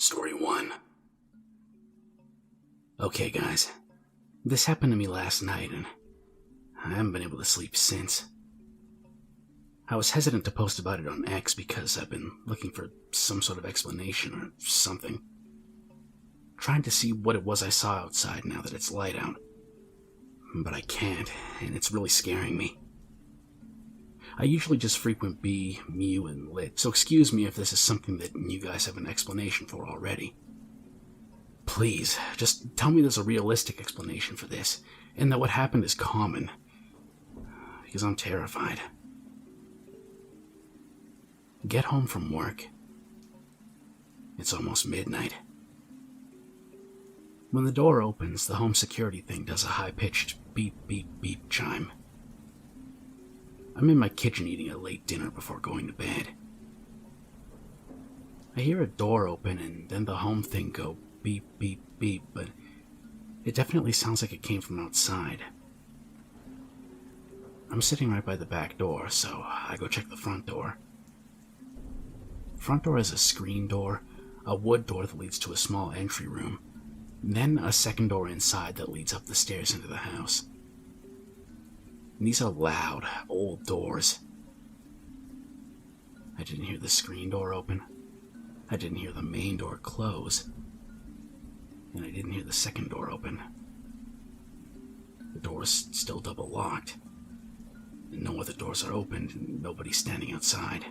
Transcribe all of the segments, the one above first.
Story 1. Okay, guys. This happened to me last night, and I haven't been able to sleep since. I was hesitant to post about it on X because I've been looking for some sort of explanation or something. Trying to see what it was I saw outside now that it's light out. But I can't, and it's really scaring me. I usually just frequent B, Mu, and Lit, so excuse me if this is something that you guys have an explanation for already. Please, just tell me there's a realistic explanation for this, and that what happened is common. Because I'm terrified. Get home from work. It's almost midnight. When the door opens, the home security thing does a high-pitched beep, beep, beep chime. I'm in my kitchen eating a late dinner before going to bed. I hear a door open and then the home thing go beep, beep, beep, but it definitely sounds like it came from outside. I'm sitting right by the back door, so I go check the front door. Front door is a screen door, a wood door that leads to a small entry room, then a second door inside that leads up the stairs into the house. And these are loud, old doors. I didn't hear the screen door open. I didn't hear the main door close. And I didn't hear the second door open. The door's still double locked. And no other doors are opened, and nobody's standing outside.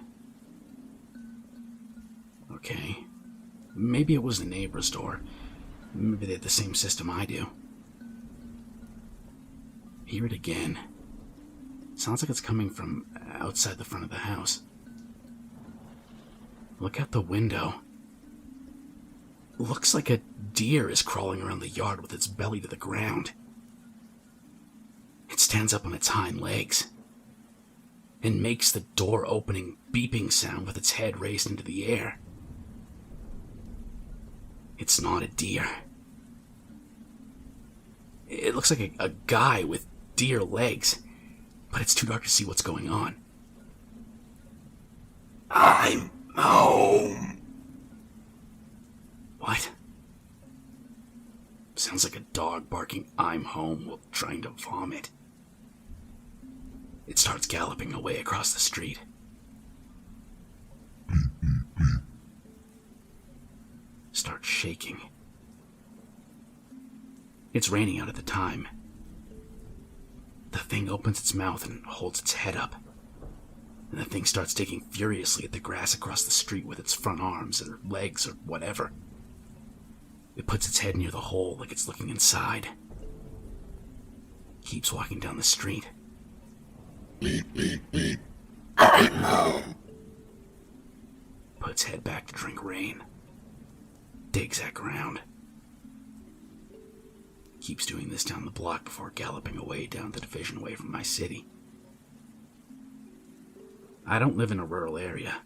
Okay. Maybe it was the neighbor's door. Maybe they had the same system I do. Hear it again. Sounds like it's coming from outside the front of the house. Look out the window. Looks like a deer is crawling around the yard with its belly to the ground. It stands up on its hind legs and makes the door opening beeping sound with its head raised into the air. It's not a deer. It looks like a guy with deer legs, but it's too dark to see what's going on. I'm home. What? Sounds like a dog barking "I'm home" while trying to vomit. It starts galloping away across the street. Starts shaking. It's raining out at the time. The thing opens its mouth and holds its head up. And the thing starts digging furiously at the grass across the street with its front arms or legs or whatever. It puts its head near the hole like it's looking inside. Keeps walking down the street. Beep, beep, beep. I'm home. Puts head back to drink rain. Digs at ground. Keeps doing this down the block before galloping away down the division away from my city. I don't live in a rural area.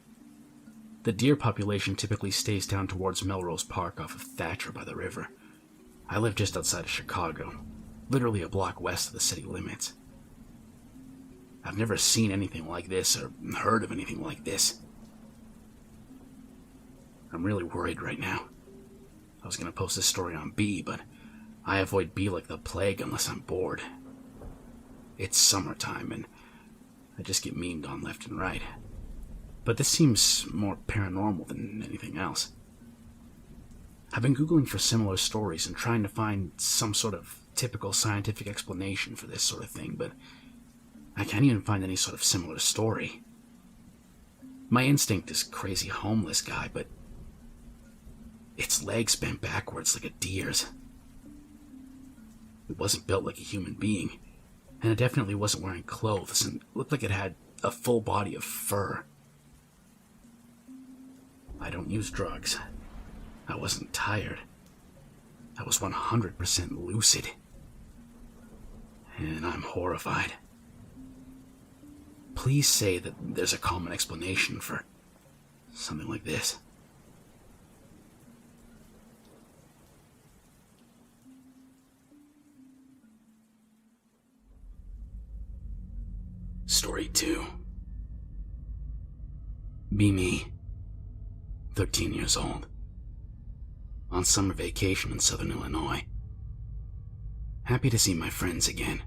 The deer population typically stays down towards Melrose Park off of Thatcher by the river. I live just outside of Chicago, literally a block west of the city limits. I've never seen anything like this or heard of anything like this. I'm really worried right now. I was going to post this story on B, but I avoid B like the plague unless I'm bored. It's summertime, and I just get memed on left and right. But this seems more paranormal than anything else. I've been Googling for similar stories and trying to find some sort of typical scientific explanation for this sort of thing, but I can't even find any sort of similar story. My instinct is crazy homeless guy, but its legs bent backwards like a deer's. It wasn't built like a human being, and it definitely wasn't wearing clothes, and looked like it had a full body of fur. I don't use drugs. I wasn't tired. I was 100% lucid. And I'm horrified. Please say that there's a common explanation for something like this. Story 2. Be me. 13 years old. on summer vacation in southern Illinois. Happy to see my friends again.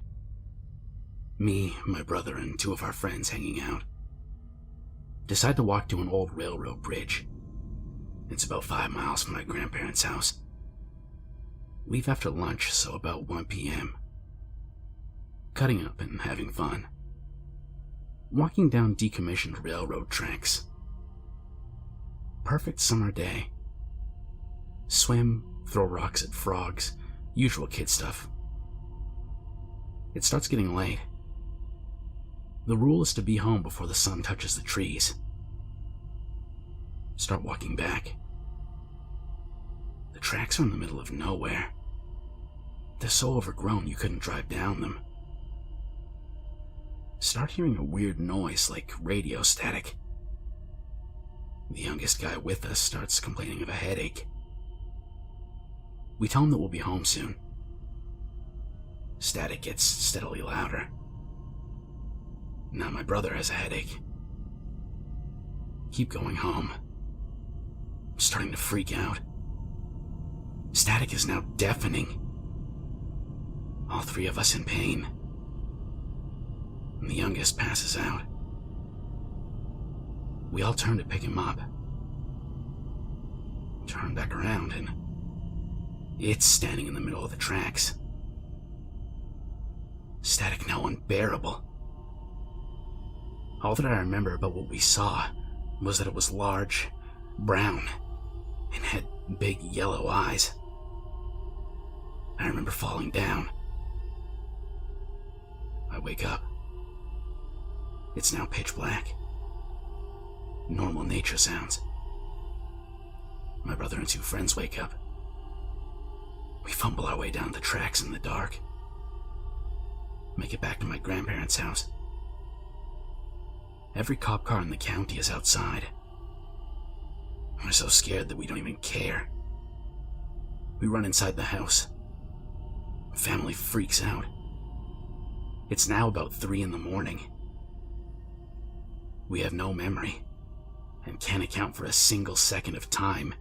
Me, my brother, and two of our friends hanging out. Decide to walk to an old railroad bridge. It's about 5 miles from my grandparents' house. Leave after lunch, so about 1 p.m. Cutting up and having fun. Walking down decommissioned railroad tracks. Perfect summer day. Swim, throw rocks at frogs, usual kid stuff. It starts getting late. The rule is to be home before the sun touches the trees. Start walking back. The tracks are in the middle of nowhere. They're so overgrown you couldn't drive down them. Start hearing a weird noise like radio static. The youngest guy with us starts complaining of a headache. We tell him that we'll be home soon. Static gets steadily louder. Now my brother has a headache. Keep going home. I'm starting to freak out. Static is now deafening. All three of us in pain. And the youngest passes out. We all turn to pick him up. Turn back around and it's standing in the middle of the tracks. Static now unbearable. All that I remember about what we saw was that it was large, brown, and had big yellow eyes. I remember falling down. I wake up. It's now pitch black. Normal nature sounds. My brother and two friends wake up. We fumble our way down the tracks in the dark. Make it back to my grandparents' house. Every cop car in the county is outside. We're so scared that we don't even care. We run inside the house. Family freaks out. It's now about 3 a.m. We have no memory and can't account for a single second of time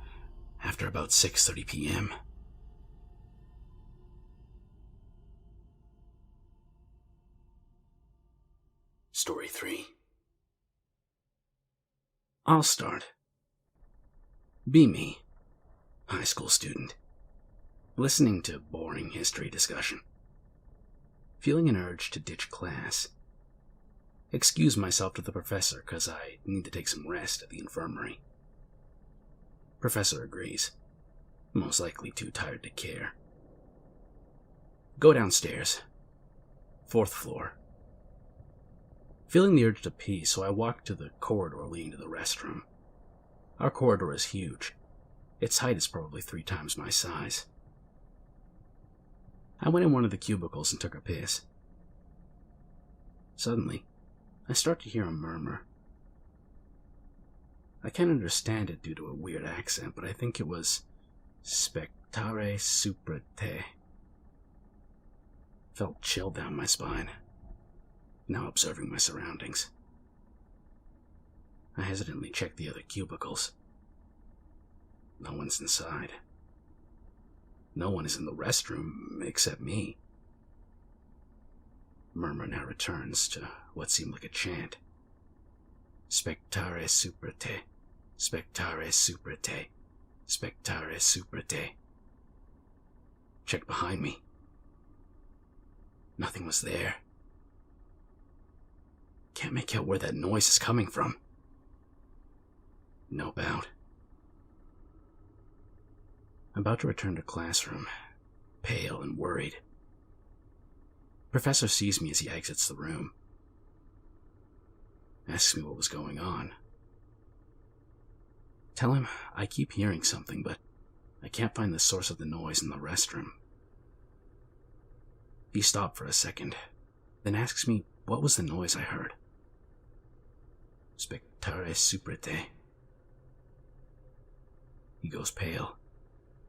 after about 6:30 p.m. Story 3. I'll start. Be me, high school student, listening to boring history discussion, feeling an urge to ditch class, excuse myself to the professor because I need to take some rest at the infirmary. Professor agrees, most likely too tired to care. Go downstairs, 4th floor. Feeling the urge to pee, so I walk to the corridor leading to the restroom. Our corridor is huge. Its height is probably 3 times my size. I went in one of the cubicles and took a piss. Suddenly, I start to hear a murmur. I can't understand it due to a weird accent, but I think it was spectare supra te. Felt chill down my spine. Now observing my surroundings. I hesitantly check the other cubicles. No one's inside. No one is in the restroom except me. Murmur now returns to what seemed like a chant. Spectare supra te, spectare supra te, spectare supra te. Check behind me. Nothing was there. Can't make out where that noise is coming from. No doubt. About to return to classroom, pale and worried. Professor sees me as he exits the room. Asks me what was going on. Tell him I keep hearing something, but I can't find the source of the noise in the restroom. He stopped for a second, then asks me what was the noise I heard. Spectare supra te. He goes pale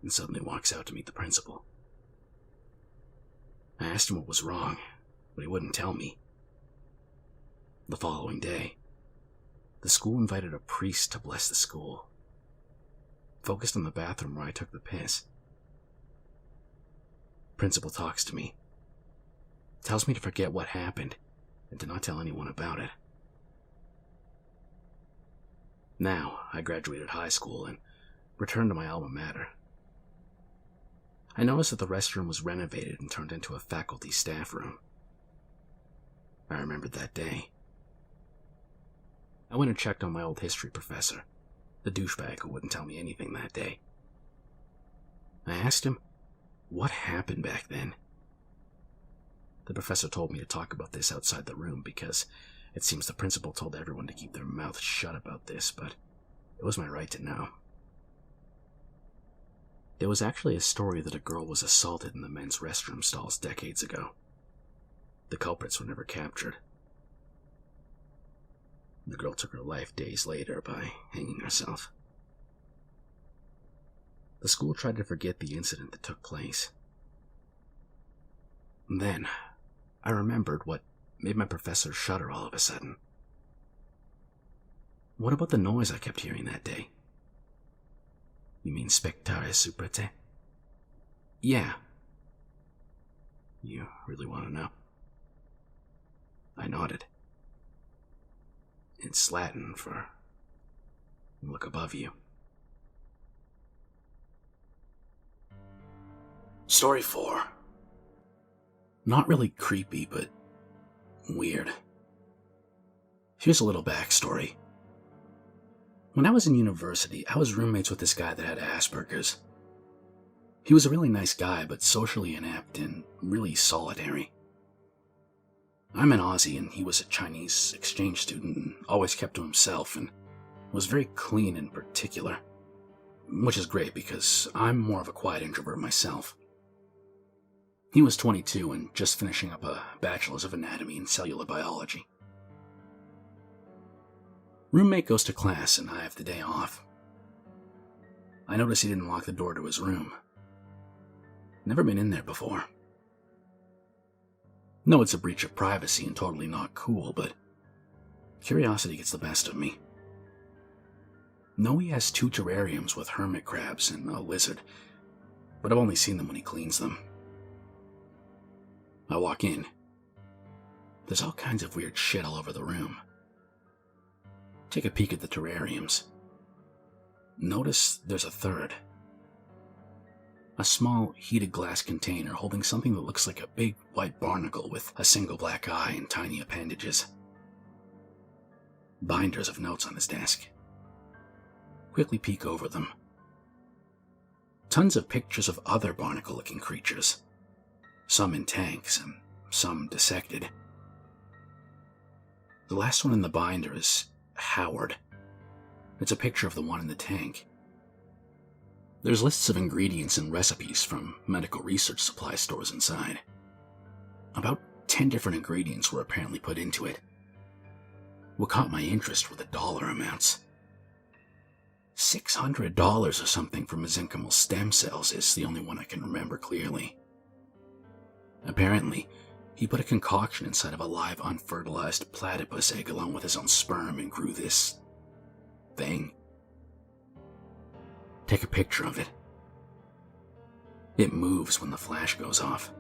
and suddenly walks out to meet the principal. I asked him what was wrong, but he wouldn't tell me. The following day, the school invited a priest to bless the school. focused on the bathroom where I took the piss. Principal talks to me, tells me to forget what happened and to not tell anyone about it. Now, I graduated high school and returned to my alma mater. I noticed that the restroom was renovated and turned into a faculty staff room. I remembered that day. I went and checked on my old history professor, the douchebag who wouldn't tell me anything that day. I asked him, what happened back then? The professor told me to talk about this outside the room because it seems the principal told everyone to keep their mouths shut about this, but it was my right to know. There was actually a story that a girl was assaulted in the men's restroom stalls decades ago. The culprits were never captured. The girl took her life days later by hanging herself. The school tried to forget the incident that took place. Then, I remembered what made my professor shudder all of a sudden. What about the noise I kept hearing that day? You mean spectare suprete? Yeah. You really want to know? I nodded. It's Latin for look above you. Story 4. Not really creepy, but weird. Here's a little backstory. When I was in university, I was roommates with this guy that had Asperger's. He was a really nice guy, but socially inept and really solitary. I'm an Aussie, and he was a Chinese exchange student and always kept to himself and was very clean in particular, which is great because I'm more of a quiet introvert myself. He was 22 and just finishing up a bachelor's of anatomy and cellular biology. Roommate goes to class and I have the day off. I notice he didn't lock the door to his room. Never been in there before. No, it's a breach of privacy and totally not cool, but curiosity gets the best of me. No, he has 2 terrariums with hermit crabs and a lizard, but I've only seen them when he cleans them. I walk in. There's all kinds of weird shit all over the room. Take a peek at the terrariums. Notice there's a third. A small, heated glass container holding something that looks like a big white barnacle with a single black eye and tiny appendages. Binders of notes on his desk. Quickly peek over them. Tons of pictures of other barnacle-looking creatures. Some in tanks and some dissected. The last one in the binder is Howard. It's a picture of the one in the tank. There's lists of ingredients and recipes from medical research supply stores inside. About 10 different ingredients were apparently put into it. What caught my interest were the dollar amounts. $600 or something for mesenchymal stem cells is the only one I can remember clearly. Apparently, he put a concoction inside of a live unfertilized platypus egg along with his own sperm and grew this thing. Take a picture of it. It moves when the flash goes off.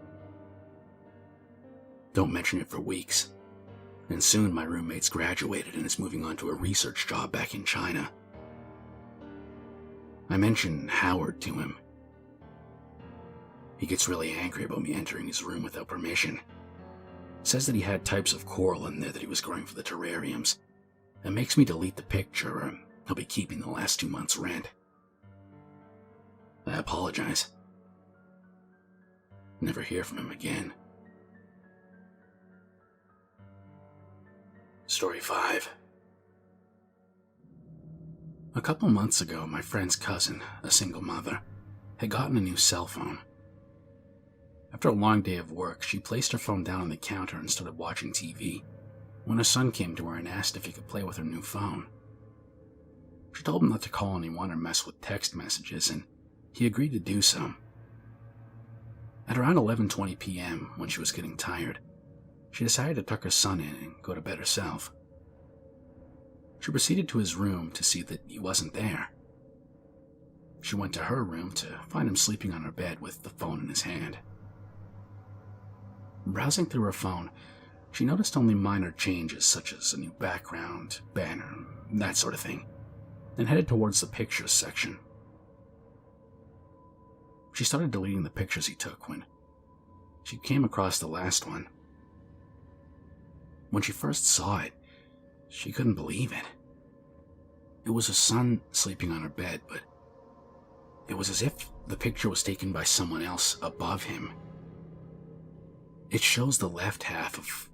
Don't mention it for weeks, and soon my roommate's graduated and is moving on to a research job back in China. I mention Howard to him. He gets really angry about me entering his room without permission. Says that he had types of coral in there that he was growing for the terrariums, and makes me delete the picture or he'll be keeping the last 2 months' rent. I apologize. Never hear from him again. Story 5. A couple months ago, my friend's cousin, a single mother, had gotten a new cell phone. After a long day of work, she placed her phone down on the counter and started watching TV, when her son came to her and asked if he could play with her new phone. She told him not to call anyone or mess with text messages, and he agreed to do so. At around 11:20 p.m., when she was getting tired, she decided to tuck her son in and go to bed herself. She proceeded to his room to see that he wasn't there. She went to her room to find him sleeping on her bed with the phone in his hand. Browsing through her phone, she noticed only minor changes such as a new background, banner, that sort of thing, and headed towards the pictures section. She started deleting the pictures he took when she came across the last one. When she first saw it, she couldn't believe it. It was her son sleeping on her bed, but it was as if the picture was taken by someone else above him. It shows the left half of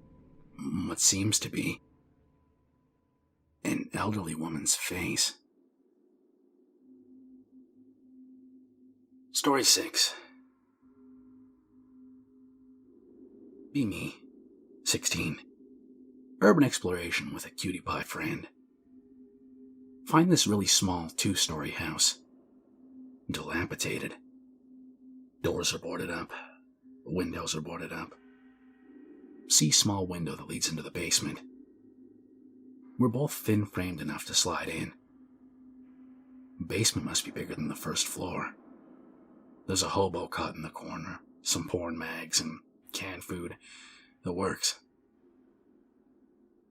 what seems to be an elderly woman's face. Story 6. Be me, 16. Urban exploration with a cutie pie friend. Find this really small 2-story house. Dilapidated. Doors are boarded up. Windows are boarded up. See small window that leads into the basement. We're both thin-framed enough to slide in. Basement must be bigger than the first floor. There's a hobo cot in the corner, some porn mags and canned food. The works.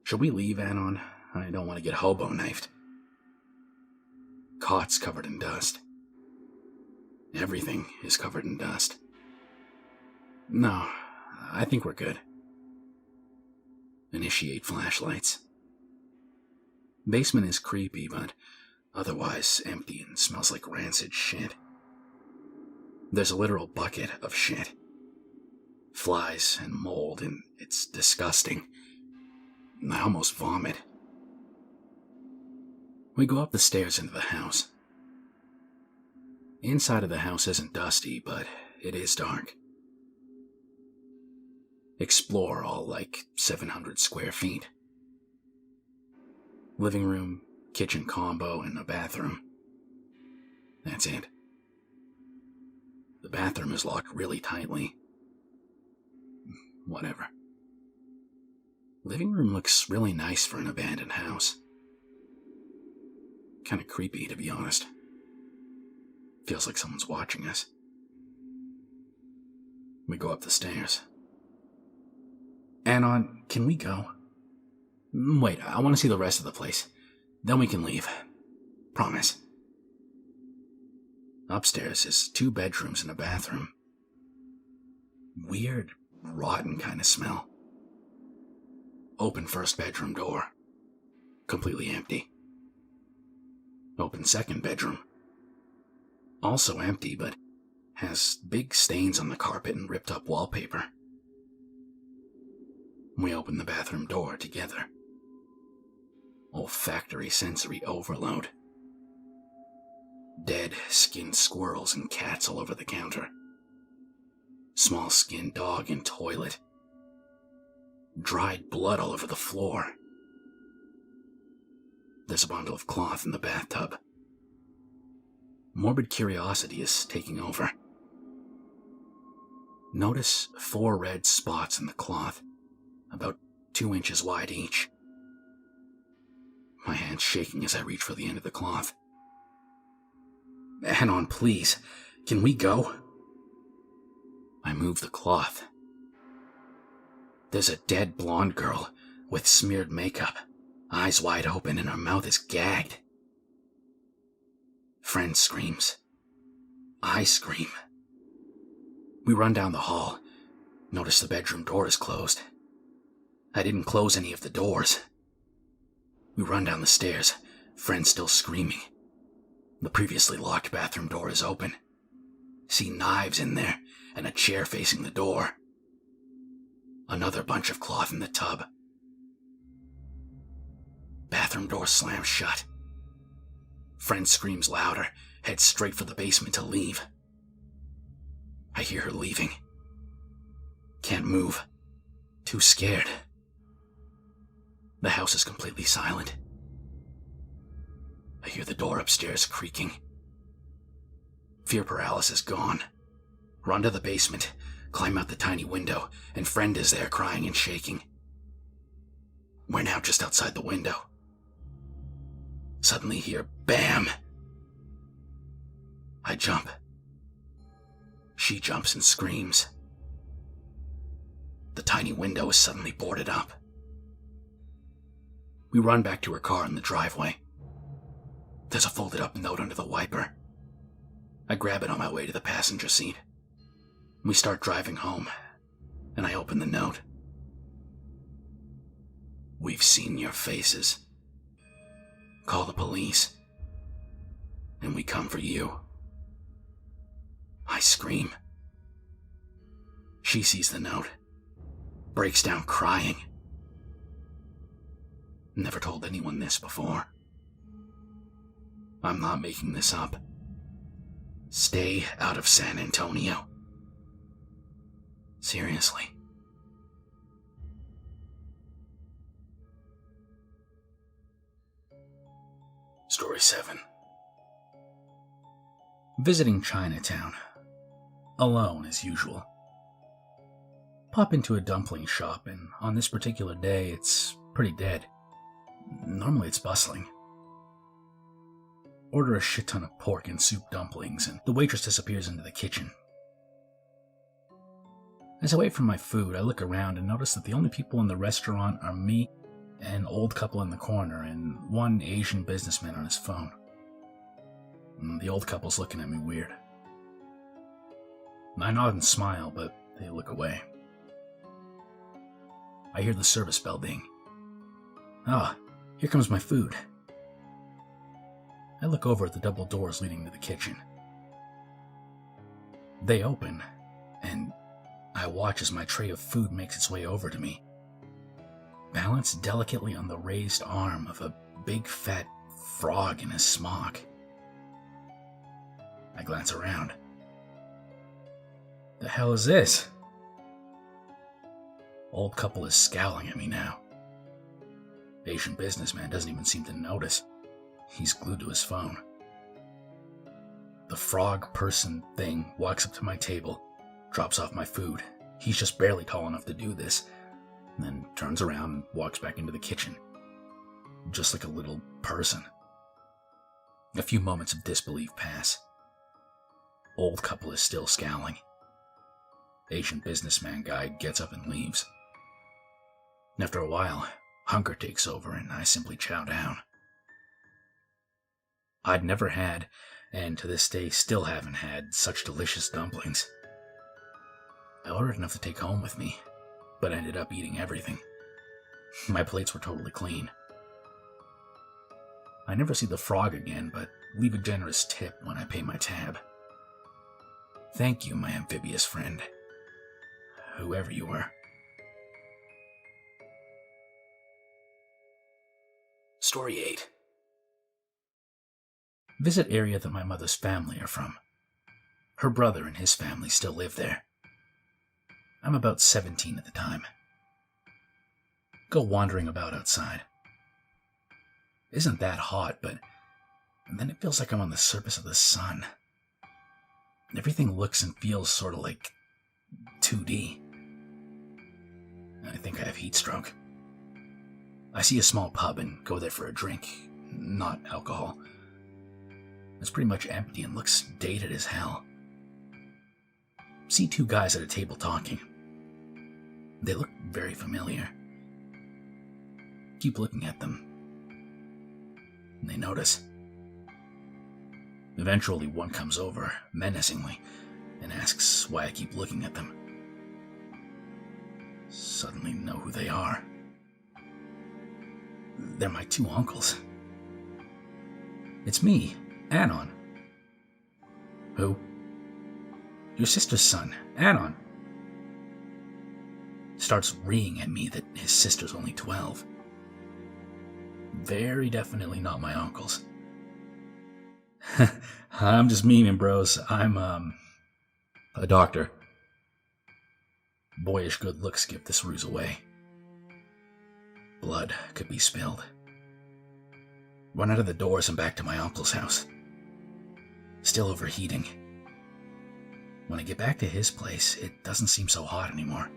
Should we leave, Anon? I don't want to get hobo-knifed. Cot's covered in dust. Everything is covered in dust. No, I think we're good. Initiate flashlights. Basement is creepy, but otherwise empty and smells like rancid shit. There's a literal bucket of shit. Flies and mold, and it's disgusting. I almost vomit. We go up the stairs into the house. Inside of the house isn't dusty, but it is dark. Explore all like 700 square feet. Living room, kitchen combo, and a bathroom. That's it. The bathroom is locked really tightly. Whatever. Living room looks really nice for an abandoned house. Kinda creepy, to be honest. Feels like someone's watching us. We go up the stairs. Anon, can we go? Wait, I want to see the rest of the place. Then we can leave. Promise. Upstairs is 2 bedrooms and a bathroom. Weird, rotten kind of smell. Open first bedroom door. Completely empty. Open second bedroom. Also empty, but has big stains on the carpet and ripped up wallpaper. We open the bathroom door together. Olfactory sensory overload. Dead, skinned squirrels and cats all over the counter. Small skinned dog in toilet. Dried blood all over the floor. There's a bundle of cloth in the bathtub. Morbid curiosity is taking over. Notice 4 red spots in the cloth, about 2 inches wide each. My hand's shaking as I reach for the end of the cloth. Anon, please, can we go? I move the cloth. There's a dead blonde girl with smeared makeup, eyes wide open, and her mouth is gagged. Friend screams. I scream. We run down the hall. Notice the bedroom door is closed. I didn't close any of the doors. We run down the stairs, friend still screaming. The previously locked bathroom door is open. See knives in there and a chair facing the door. Another bunch of cloth in the tub. Bathroom door slams shut. Friend screams louder, heads straight for the basement to leave. I hear her leaving. Can't move. Too scared. The house is completely silent. I hear the door upstairs creaking. Fear paralysis gone. Run to the basement, climb out the tiny window, and friend is there crying and shaking. We're now just outside the window. Suddenly hear BAM! I jump. She jumps and screams. The tiny window is suddenly boarded up. We run back to her car in the driveway. There's a folded up note under the wiper. I grab it on my way to the passenger seat. We start driving home, and I open the note. We've seen your faces. Call the police, and we come for you. I scream. She sees the note, breaks down crying. Never told anyone this before. I'm not making this up. Stay out of San Antonio. Seriously. Story 7. Visiting Chinatown. Alone as usual. Pop into a dumpling shop, and on this particular day it's pretty dead. Normally it's bustling. Order a shit ton of pork and soup dumplings, and the waitress disappears into the kitchen. As I wait for my food, I look around and notice that the only people in the restaurant are me, an old couple in the corner, and one Asian businessman on his phone. The old couple's looking at me weird. I nod and smile, but they look away. I hear the service bell ding. Ah, here comes my food. I look over at the double doors leading to the kitchen. They open, and I watch as my tray of food makes its way over to me, balanced delicately on the raised arm of a big fat frog in a smock. I glance around. The hell is this? Old couple is scowling at me now. Asian businessman doesn't even seem to notice. He's glued to his phone. The frog person thing walks up to my table, drops off my food. He's just barely tall enough to do this, then turns around and walks back into the kitchen. Just like a little person. A few moments of disbelief pass. Old couple is still scowling. Asian businessman guy gets up and leaves. After a while, hunger takes over and I simply chow down. I'd never had, and to this day still haven't had, such delicious dumplings. I ordered enough to take home with me, but ended up eating everything. My plates were totally clean. I never see the frog again, but leave a generous tip when I pay my tab. Thank you, my amphibious friend. Whoever you were. Story 8. Visit area that my mother's family are from. Her brother and his family still live there. I'm about 17 at the time. Go wandering about outside. Isn't that hot, but then it feels like I'm on the surface of the sun. Everything looks and feels sort of like 2D. I think I have heat stroke. I see a small pub and go there for a drink, not alcohol. It's pretty much empty and looks dated as hell. See two guys at a table talking. They look very familiar. Keep looking at them. They notice. Eventually one comes over, menacingly, and asks why I keep looking at them. Suddenly know who they are. They're my two uncles. It's me, Anon. Who? Your sister's son, Anon. Starts reeing at me that his sister's only 12. Very definitely not my uncles. I'm just memeing, bros. I'm, a doctor. Boyish good looks give this ruse away. Blood could be spilled. Run out of the doors and back to my uncle's house. Still overheating. When I get back to his place, it doesn't seem so hot anymore.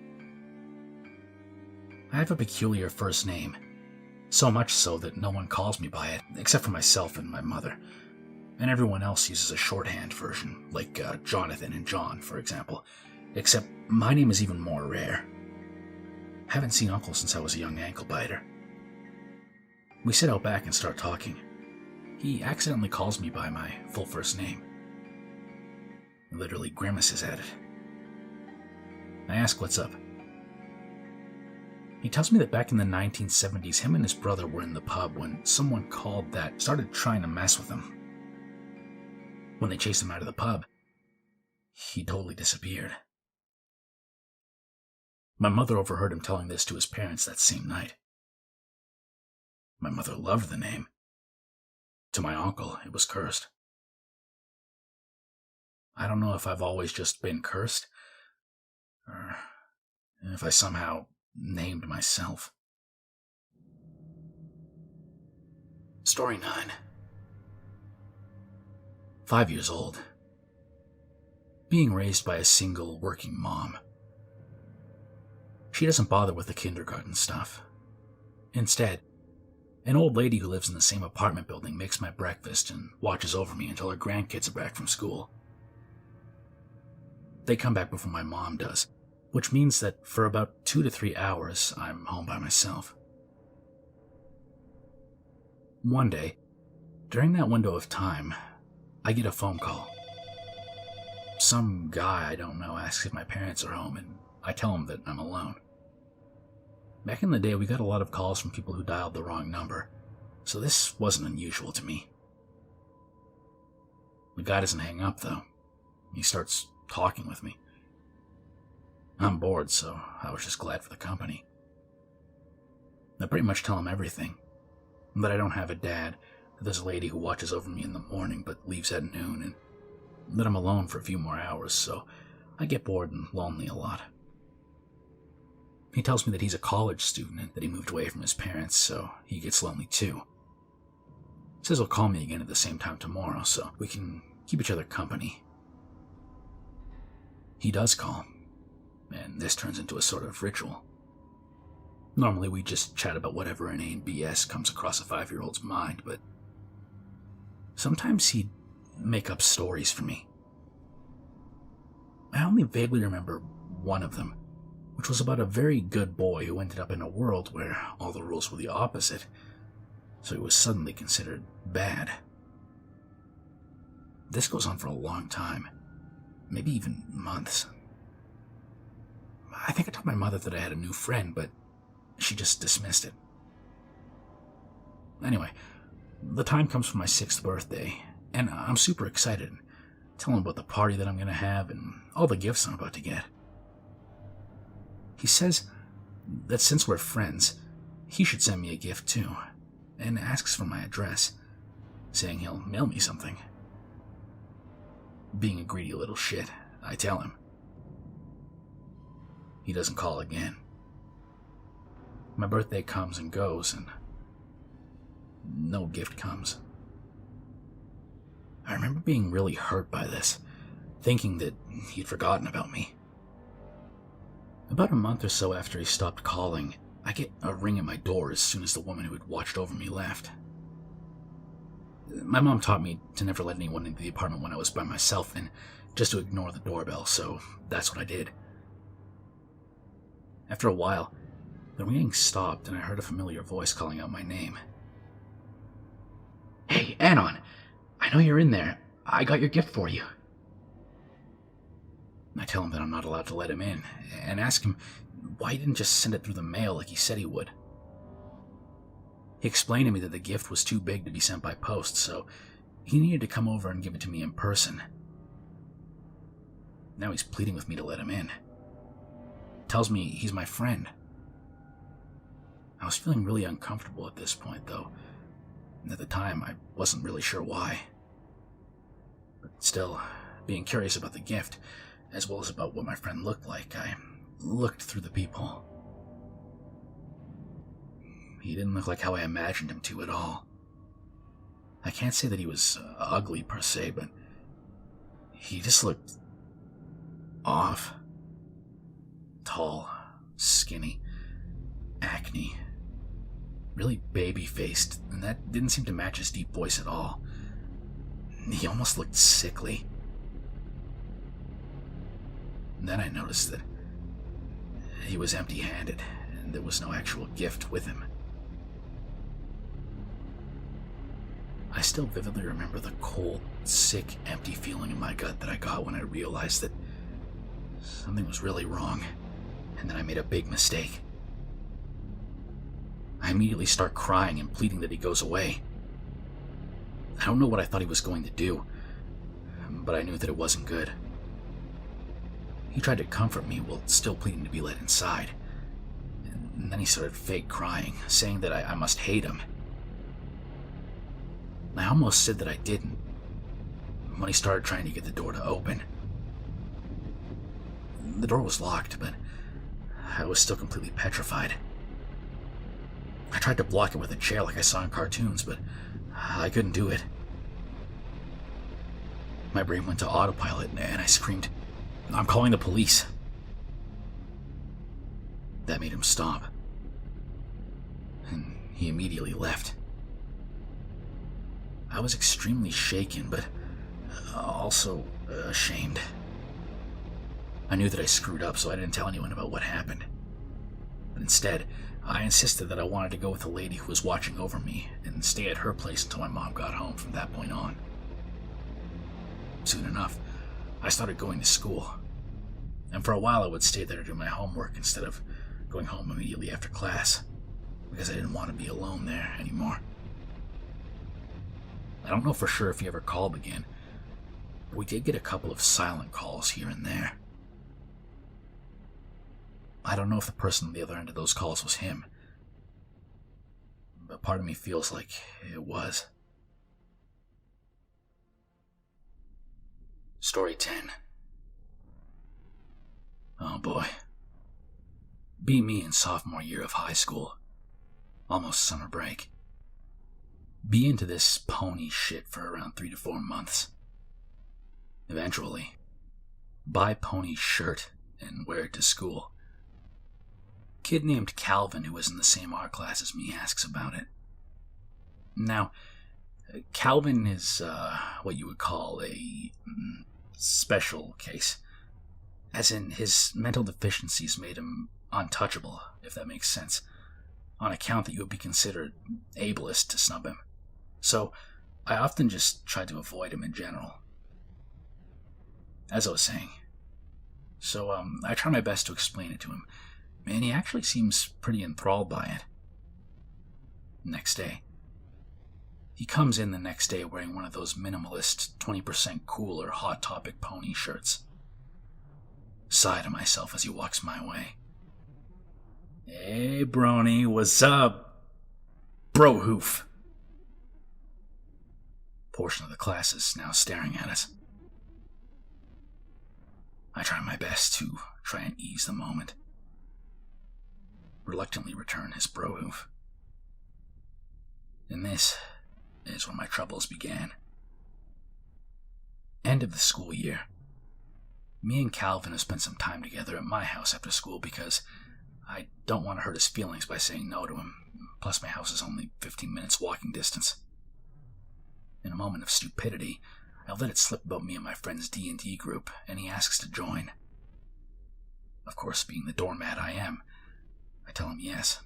I have a peculiar first name. So much so that no one calls me by it, except for myself and my mother. and everyone else uses a shorthand version, like Jonathan and John, for example, except my name is even more rare. Haven't seen Uncle since I was a young ankle biter. We sit out back and start talking. He accidentally calls me by my full first name. He literally grimaces at it. I ask what's up. He tells me that back in the 1970s, him and his brother were in the pub when someone called that started trying to mess with him. When they chased him out of the pub, he totally disappeared. My mother overheard him telling this to his parents that same night. My mother loved the name. To my uncle, it was cursed. I don't know if I've always just been cursed, or if I somehow named myself. Story 9. 5 years old. Being raised by a single working mom. She doesn't bother with the kindergarten stuff. Instead, an old lady who lives in the same apartment building makes my breakfast and watches over me until her grandkids are back from school. They come back before my mom does, which means that for about 2 to 3 hours, I'm home by myself. One day, during that window of time, I get a phone call. Some guy I don't know asks if my parents are home, and I tell him that I'm alone. Back in the day, we got a lot of calls from people who dialed the wrong number, so this wasn't unusual to me. The guy doesn't hang up, though. He starts talking with me. I'm bored, so I was just glad for the company. I pretty much tell him everything. That I don't have a dad, that there's a lady who watches over me in the morning but leaves at noon, and that I'm alone for a few more hours, so I get bored and lonely a lot. He tells me that he's a college student and that he moved away from his parents, so he gets lonely too. Says he'll call me again at the same time tomorrow, so we can keep each other company. He does call, and this turns into a sort of ritual. Normally we just chat about whatever inane BS comes across a 5-year-old's mind, but sometimes he'd make up stories for me. I only vaguely remember one of them, which was about a very good boy who ended up in a world where all the rules were the opposite, so he was suddenly considered bad. This goes on for a long time, maybe even months. I think I told my mother that I had a new friend, but she just dismissed it. Anyway, the time comes for my 6th birthday, and I'm super excited. Tell him about the party that I'm going to have and all the gifts I'm about to get. He says that since we're friends, he should send me a gift too, and asks for my address, saying he'll mail me something. Being a greedy little shit, I tell him. He doesn't call again. My birthday comes and goes, and no gift comes. I remember being really hurt by this, thinking that he'd forgotten about me. About a month or so after he stopped calling, I get a ring at my door as soon as the woman who had watched over me left. My mom taught me to never let anyone into the apartment when I was by myself and just to ignore the doorbell, so that's what I did. After a while, the ringing stopped and I heard a familiar voice calling out my name. "Hey, Anon! I know you're in there. I got your gift for you." I tell him that I'm not allowed to let him in, and ask him why he didn't just send it through the mail like he said he would. He explained to me that the gift was too big to be sent by post, so he needed to come over and give it to me in person. Now he's pleading with me to let him in. Tells me he's my friend. I was feeling really uncomfortable at this point, though, and at the time I wasn't really sure why. But still, being curious about the gift, as well as about what my friend looked like, I looked through the people. He didn't look like how I imagined him to at all. I can't say that he was ugly per se, but he just looked off. Tall, skinny, acne, really baby-faced, and that didn't seem to match his deep voice at all. He almost looked sickly. Then I noticed that he was empty-handed, and there was no actual gift with him. I still vividly remember the cold, sick, empty feeling in my gut that I got when I realized that something was really wrong, and that I made a big mistake. I immediately start crying and pleading that he goes away. I don't know what I thought he was going to do, but I knew that it wasn't good. He tried to comfort me while still pleading to be let inside, and then he started fake crying, saying that I must hate him. I almost said that I didn't, when he started trying to get the door to open. The door was locked, but I was still completely petrified. I tried to block it with a chair like I saw in cartoons, but I couldn't do it. My brain went to autopilot, and I screamed, "I'm calling the police." That made him stop, and he immediately left. I was extremely shaken, but also ashamed. I knew that I screwed up, so I didn't tell anyone about what happened. But instead, I insisted that I wanted to go with the lady who was watching over me and stay at her place until my mom got home from that point on. Soon enough, I started going to school, and for a while I would stay there to do my homework instead of going home immediately after class, because I didn't want to be alone there anymore. I don't know for sure if he ever called again, but we did get a couple of silent calls here and there. I don't know if the person on the other end of those calls was him, but part of me feels like it was. Story 10. Oh boy. Be me in sophomore year of high school. Almost summer break. Be into this pony shit for around 3 to 4 months. Eventually, buy pony shirt and wear it to school. Kid named Calvin, who was in the same art class as me, asks about it. Now, Calvin is what you would call a special case, as in his mental deficiencies made him untouchable, if that makes sense, on account that you would be considered ableist to snub him. So, I often just tried to avoid him in general. As I was saying. So, I try my best to explain it to him, and he actually seems pretty enthralled by it. Next day. He comes in the next day wearing one of those minimalist, 20% cool or Hot Topic pony shirts. Sigh to myself as he walks my way. "Hey, Brony, what's up? Bro hoof." Portion of the class is now staring at us. I try my best to try and ease the moment. Reluctantly return his bro hoof. And this is where my troubles began. End of the school year. Me and Calvin have spent some time together at my house after school because I don't want to hurt his feelings by saying no to him. Plus, my house is only 15 minutes walking distance. In a moment of stupidity, I let it slip about me and my friend's D&D group, and he asks to join. Of course, being the doormat I am, I tell him yes.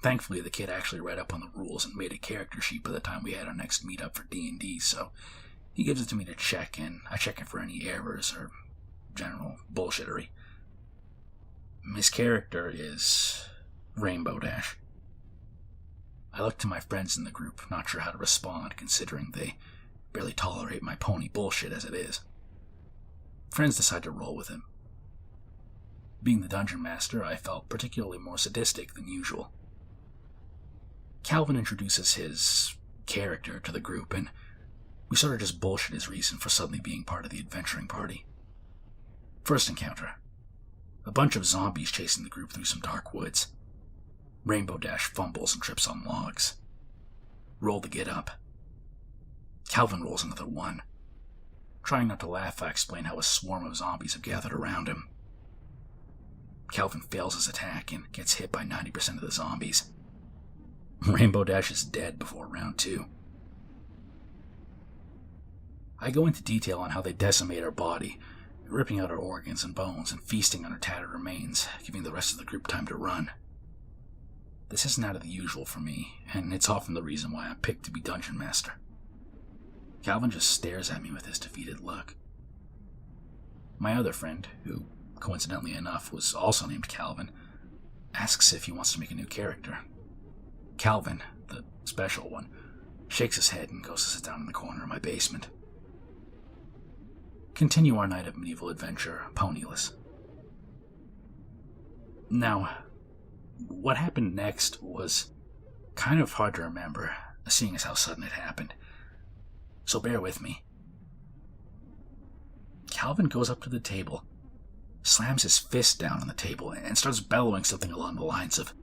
Thankfully, the kid actually read up on the rules and made a character sheet by the time we had our next meetup for D&D, so he gives it to me to check, and I check it for any errors or general bullshittery. His character is Rainbow Dash. I look to my friends in the group, not sure how to respond, considering they barely tolerate my pony bullshit as it is. Friends decide to roll with him. Being the dungeon master, I felt particularly more sadistic than usual. Calvin introduces his character to the group, and we sort of just bullshit his reason for suddenly being part of the adventuring party. First encounter. A bunch of zombies chasing the group through some dark woods. Rainbow Dash fumbles and trips on logs. Roll to get up. Calvin rolls another 1. Trying not to laugh, I explain how a swarm of zombies have gathered around him. Calvin fails his attack and gets hit by 90% of the zombies. Rainbow Dash is dead before round 2. I go into detail on how they decimate our body, ripping out our organs and bones and feasting on our tattered remains, giving the rest of the group time to run. This isn't out of the usual for me, and it's often the reason why I'm picked to be Dungeon Master. Calvin just stares at me with his defeated look. My other friend, who, coincidentally enough, was also named Calvin, asks if he wants to make a new character. Calvin, the special one, shakes his head and goes to sit down in the corner of my basement. Continue our night of medieval adventure, ponyless. Now, what happened next was kind of hard to remember, seeing as how sudden it happened. So bear with me. Calvin goes up to the table, slams his fist down on the table, and starts bellowing something along the lines of,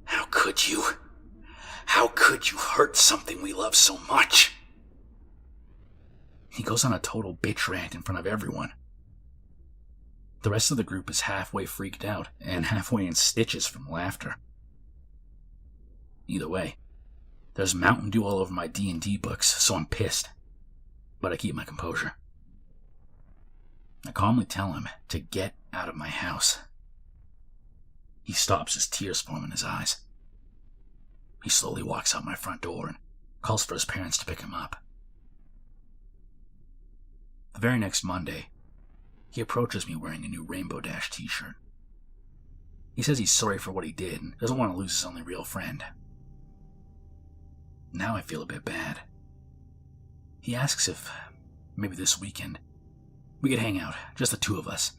"How could you? How could you hurt something we love so much?" He goes on a total bitch rant in front of everyone. The rest of the group is halfway freaked out and halfway in stitches from laughter. Either way, there's Mountain Dew all over my D&D books, so I'm pissed. But I keep my composure. I calmly tell him to get out of my house. He stops as tears form in his eyes. He slowly walks out my front door and calls for his parents to pick him up. The very next Monday, he approaches me wearing a new Rainbow Dash t-shirt. He says he's sorry for what he did and doesn't want to lose his only real friend. Now I feel a bit bad. He asks if maybe this weekend we could hang out, just the two of us,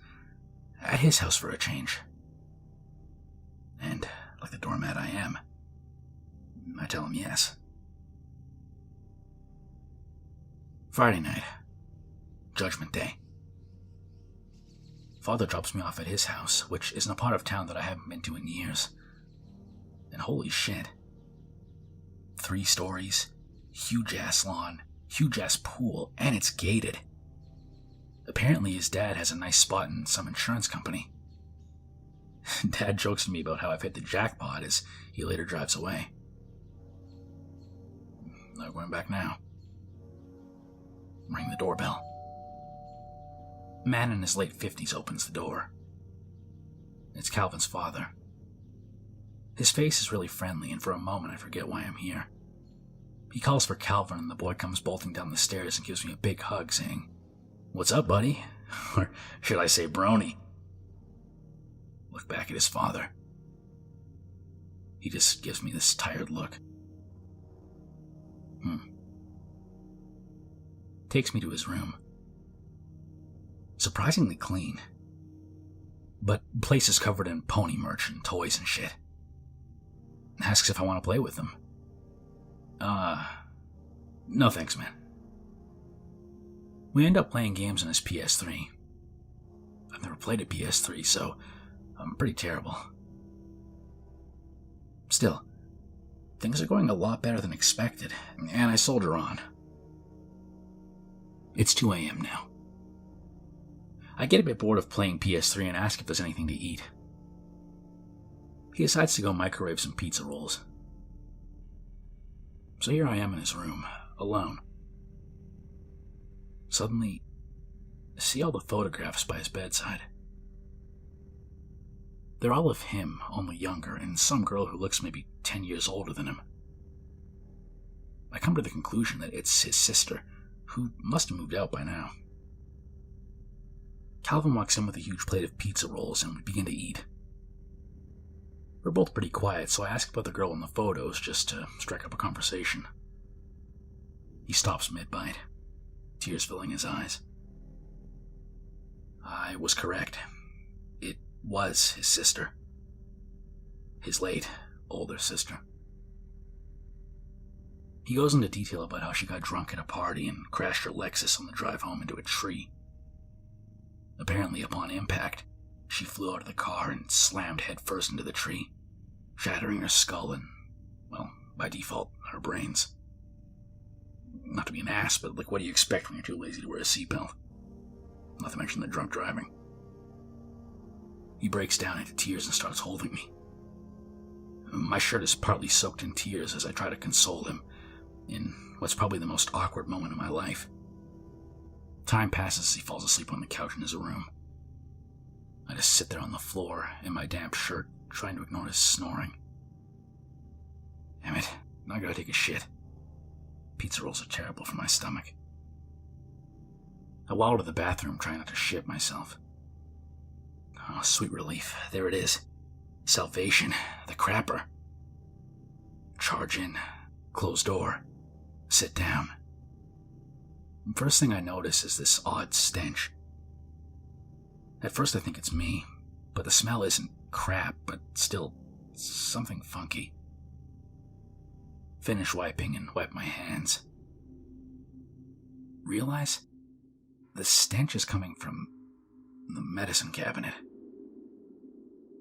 at his house for a change. And, like the doormat I am, I tell him yes. Friday night. Judgment Day. Father drops me off at his house, which is in a part of town that I haven't been to in years. And holy shit. 3 stories, huge-ass lawn, huge-ass pool, and it's gated. Apparently his dad has a nice spot in some insurance company. Dad jokes to me about how I've hit the jackpot as he later drives away. Not going back now. Ring the doorbell. A man in his late 50s opens the door. It's Calvin's father. His face is really friendly, and for a moment I forget why I'm here. He calls for Calvin, and the boy comes bolting down the stairs and gives me a big hug, saying, "What's up, buddy?" Or should I say brony? Look back at his father. He just gives me this tired look. Takes me to his room. Surprisingly clean. But place is covered in pony merch and toys and shit. Asks if I want to play with him. No thanks, man. We end up playing games on his PS3. I've never played a PS3, so I'm pretty terrible. Still, things are going a lot better than expected, and I soldier on. It's 2 a.m. now. I get a bit bored of playing PS3 and ask if there's anything to eat. He decides to go microwave some pizza rolls. So here I am in his room, alone. Suddenly, I see all the photographs by his bedside. They're all of him, only younger, and some girl who looks maybe 10 years older than him. I come to the conclusion that it's his sister, who must have moved out by now. Calvin walks in with a huge plate of pizza rolls, and we begin to eat. We're both pretty quiet, so I ask about the girl in the photos just to strike up a conversation. He stops mid-bite, tears filling his eyes. I was correct. It was his sister. His late, older sister. He goes into detail about how she got drunk at a party and crashed her Lexus on the drive home into a tree. Apparently, upon impact, she flew out of the car and slammed headfirst into the tree, shattering her skull and, well, by default, her brains. Not to be an ass, but what do you expect when you're too lazy to wear a seatbelt? Not to mention the drunk driving. He breaks down into tears and starts holding me. My shirt is partly soaked in tears as I try to console him in what's probably the most awkward moment of my life. Time passes as he falls asleep on the couch in his room. I just sit there on the floor in my damp shirt, trying to ignore his snoring. Damn it, now I gotta take a shit. Pizza rolls are terrible for my stomach. I waddle to the bathroom, trying not to shit myself. Oh, sweet relief. There it is. Salvation, the crapper. Charge in, close door, sit down. First thing I notice is this odd stench. At first I think it's me, but the smell isn't crap, but still something funky. Finish wiping and wipe my hands. Realize the stench is coming from the medicine cabinet.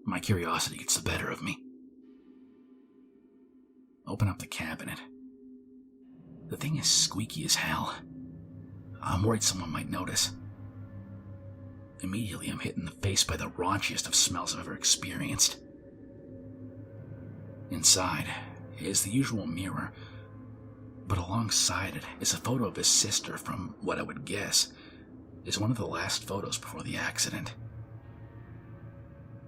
My curiosity gets the better of me. Open up the cabinet. The thing is squeaky as hell. I'm worried someone might notice. Immediately, I'm hit in the face by the raunchiest of smells I've ever experienced. Inside is the usual mirror, but alongside it is a photo of his sister from what I would guess is one of the last photos before the accident.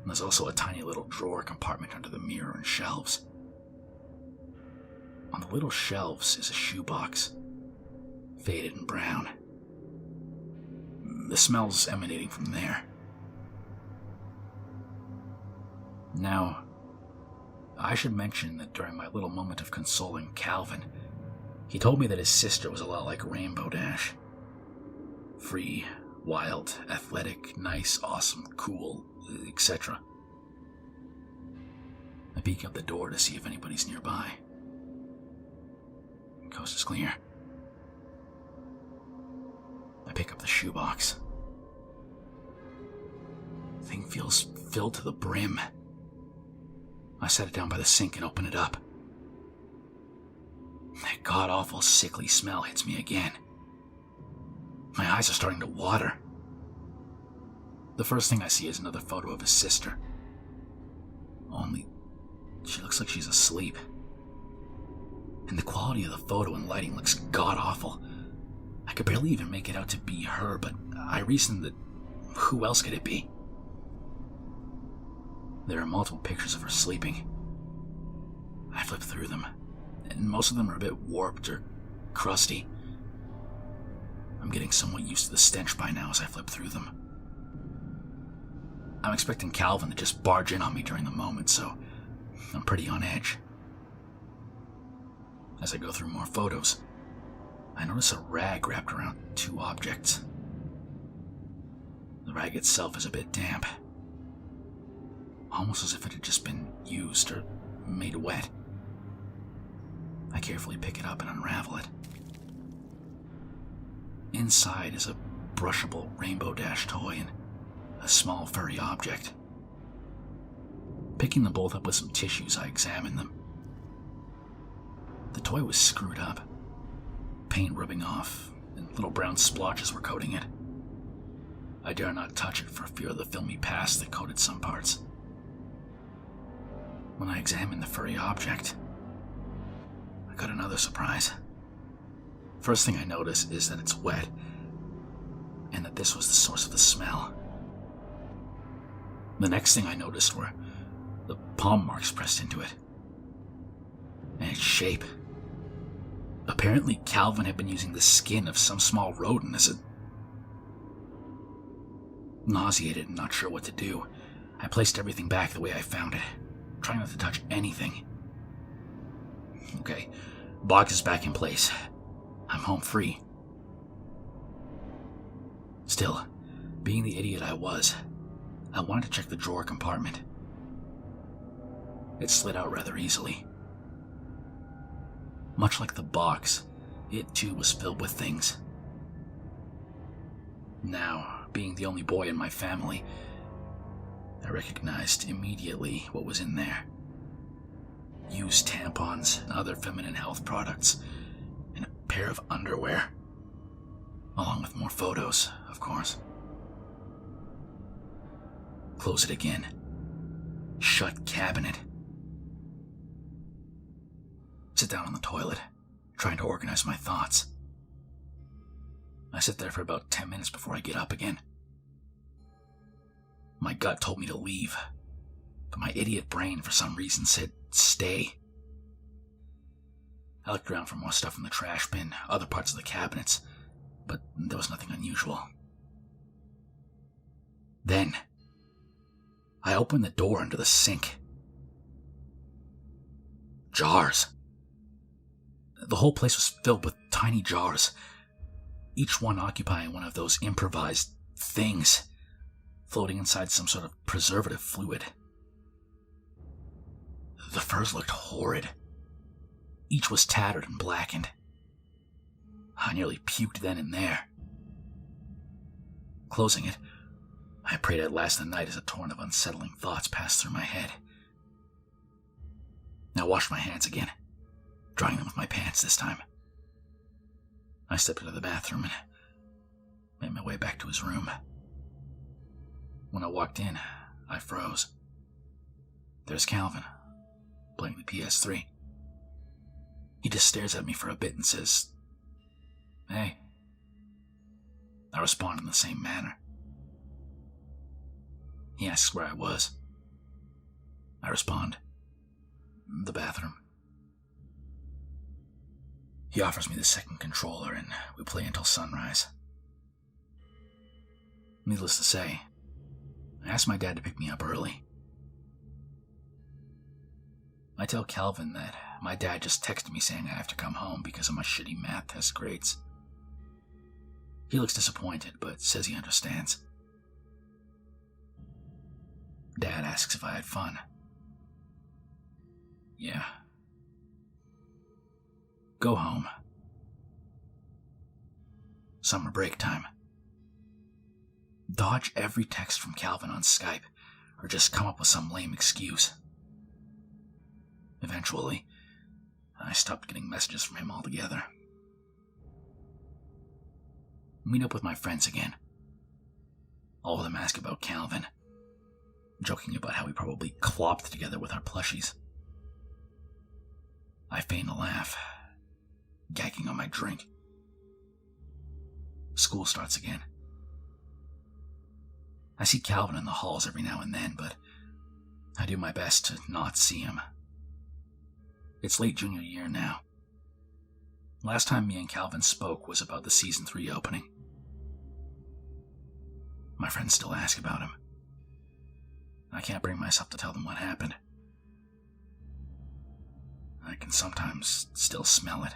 There's also a tiny little drawer compartment under the mirror and shelves. On the little shelves is a shoebox, faded and brown. The smell's emanating from there. Now, I should mention that during my little moment of consoling Calvin, he told me that his sister was a lot like Rainbow Dash. Free, wild, athletic, nice, awesome, cool, etc. I peek out the door to see if anybody's nearby. The coast is clear. I pick up the shoebox. The thing feels filled to the brim. I set it down by the sink and open it up. That god-awful sickly smell hits me again. My eyes are starting to water. The first thing I see is another photo of his sister. Only, she looks like she's asleep. And the quality of the photo and lighting looks god-awful. I could barely even make it out to be her, but I reasoned that who else could it be? There are multiple pictures of her sleeping. I flip through them, and most of them are a bit warped or crusty. I'm getting somewhat used to the stench by now as I flip through them. I'm expecting Calvin to just barge in on me during the moment, so I'm pretty on edge. As I go through more photos, I notice a rag wrapped around two objects. The rag itself is a bit damp, almost as if it had just been used or made wet. I carefully pick it up and unravel it. Inside is a brushable Rainbow Dash toy and a small furry object. Picking them both up with some tissues, I examine them. The toy was screwed up, paint rubbing off, and little brown splotches were coating it. I dare not touch it for fear of the filmy past that coated some parts. When I examined the furry object, I got another surprise. First thing I notice is that it's wet, and that this was the source of the smell. The next thing I noticed were the palm marks pressed into it, and its shape. Apparently, Calvin had been using the skin of some small rodent as a... Nauseated and not sure what to do, I placed everything back the way I found it, trying not to touch anything. Okay, box is back in place. I'm home free. Still, being the idiot I was, I wanted to check the drawer compartment. It slid out rather easily. Much like the box, it too was filled with things. Now, being the only boy in my family, I recognized immediately what was in there. Used tampons and other feminine health products, and a pair of underwear, along with more photos, of course. Close it again. Shut cabinet. Sit down on the toilet, trying to organize my thoughts. I sit there for about 10 minutes before I get up again. My gut told me to leave, but my idiot brain for some reason said stay. I looked around for more stuff in the trash bin, other parts of the cabinets, but there was nothing unusual. Then, I opened the door into the sink. Jars. The whole place was filled with tiny jars, each one occupying one of those improvised things, floating inside some sort of preservative fluid. The furs looked horrid. Each was tattered and blackened. I nearly puked then and there. Closing it, I prayed I'd last the night as a torrent of unsettling thoughts passed through my head. I washed my hands again, drying them with my pants this time. I stepped into the bathroom and made my way back to his room. When I walked in, I froze. There's Calvin, playing the PS3. He just stares at me for a bit and says, "Hey." I respond in the same manner. He asks where I was. I respond, "The bathroom." He offers me the second controller and we play until sunrise. Needless to say, I asked my dad to pick me up early. I tell Calvin that my dad just texted me saying I have to come home because of my shitty math test grades. He looks disappointed, but says he understands. Dad asks if I had fun. Yeah. Go home. Summer break time. Dodge every text from Calvin on Skype, or just come up with some lame excuse. Eventually, I stopped getting messages from him altogether. Meet up with my friends again. All of them ask about Calvin, joking about how we probably clopped together with our plushies. I feign a laugh, gagging on my drink. School starts again. I see Calvin in the halls every now and then, but I do my best to not see him. It's late junior year now. Last time me and Calvin spoke was about the Season 3 opening. My friends still ask about him. I can't bring myself to tell them what happened. I can sometimes still smell it.